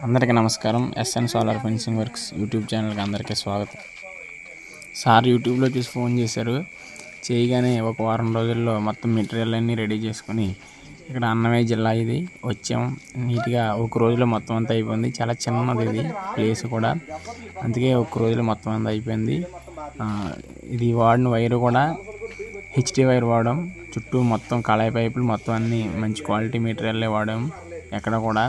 అందరికీ నమస్కారం. SN solar fencing works YouTube ఛానల్కి అందరికీ స్వాగతం. సార్ యూట్యూబ్లో చూసి ఫోన్ చేశారు. చేయగానే ఒక వారం రోజుల్లో మొత్తం మెటీరియల్ అన్నీ రెడీ చేసుకుని ఇక్కడ అన్నమయ్య జిల్లా ఇది వచ్చాం. నీట్గా ఒక రోజులో మొత్తం అంతా అయిపోయింది. చాలా చిన్నది ఇది ప్లేస్ కూడా, అందుకే ఒక రోజులో మొత్తం అంతా అయిపోయింది. ఇది వాడిన వైరు కూడా హెచ్టీ వైర్ వాడాం. చుట్టూ మొత్తం కళాయి పైపులు మొత్తం అన్నీ మంచి క్వాలిటీ మెటీరియల్లే వాడాం. ఎక్కడ కూడా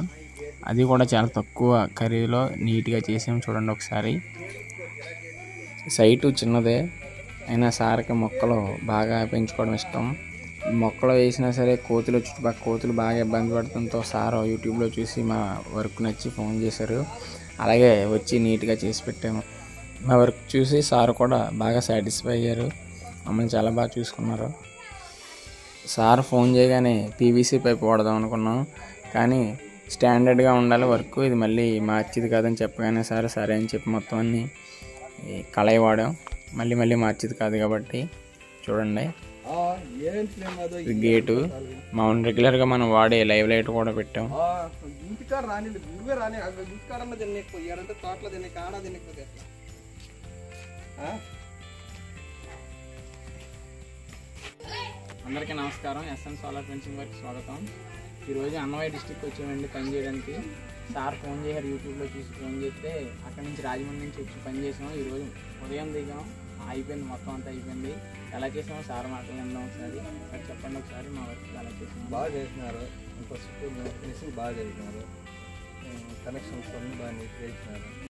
అది కూడా చాలా తక్కువ ఖరీదులో నీట్గా చేసాం. చూడండి ఒకసారి. సైటు చిన్నదే అయినా సార్కి మొక్కలు బాగా పెంచుకోవడం ఇష్టం. మొక్కలు వేసినా సరే కోతులు చుట్టుపక్కల కోతులు బాగా ఇబ్బంది పడుతుంతో సార్ యూట్యూబ్లో చూసి మా వర్క్ నచ్చి ఫోన్ చేశారు. అలాగే వచ్చి నీట్గా చేసి పెట్టాము. మా వర్క్ చూసి సార్ కూడా బాగా సాటిస్ఫై అయ్యారు. మమ్మల్ని చాలా బాగా చూసుకున్నారు. సార్ ఫోన్ చేయగానే పీవీసీ పైప్ వాడదాం అనుకున్నాం, కానీ స్టాండర్డ్గా ఉండాలి వర్క్, ఇది మళ్ళీ మార్చిది కాదని చెప్పగానే సరే అని చెప్పి మొత్తం అన్నీ కళాయి వాడాం. మళ్ళీ మార్చిది కాదు కాబట్టి చూడండి. ఇది గేటు మనం రెగ్యులర్గా మనం వాడే లైవ్ లైట్ కూడా పెట్టాం. అందరికీ నమస్కారం. ఎస్ఎన్ సోలార్ ఫెన్సింగ్ వర్క్ స్వాగతం. ఈరోజు అన్నమయ్య డిస్ట్రిక్ట్ వచ్చామండి పని చేయడానికి. సార్ ఫోన్ చేశారు, యూట్యూబ్లో చూసి ఫోన్ చేస్తే అక్కడి నుంచి రాజమండ్రి నుంచి వచ్చి పని చేసాం. ఈరోజు ఉదయం దిగాం, అయిపోయింది, మొత్తం అంతా అయిపోయింది. ఎలా చేసామో సార్ మాటలు విందాం ఒకసారి. చెప్పండి ఒకసారి మా వర్క్ ఎలా చేసాము. బాగా చేసినారు, ఇంకో చుట్టూ ఫినిషింగ్ బాగా చేసినారు, కనెక్షన్స్ అన్నీ బాగా నీట్గా ఇచ్చినారు.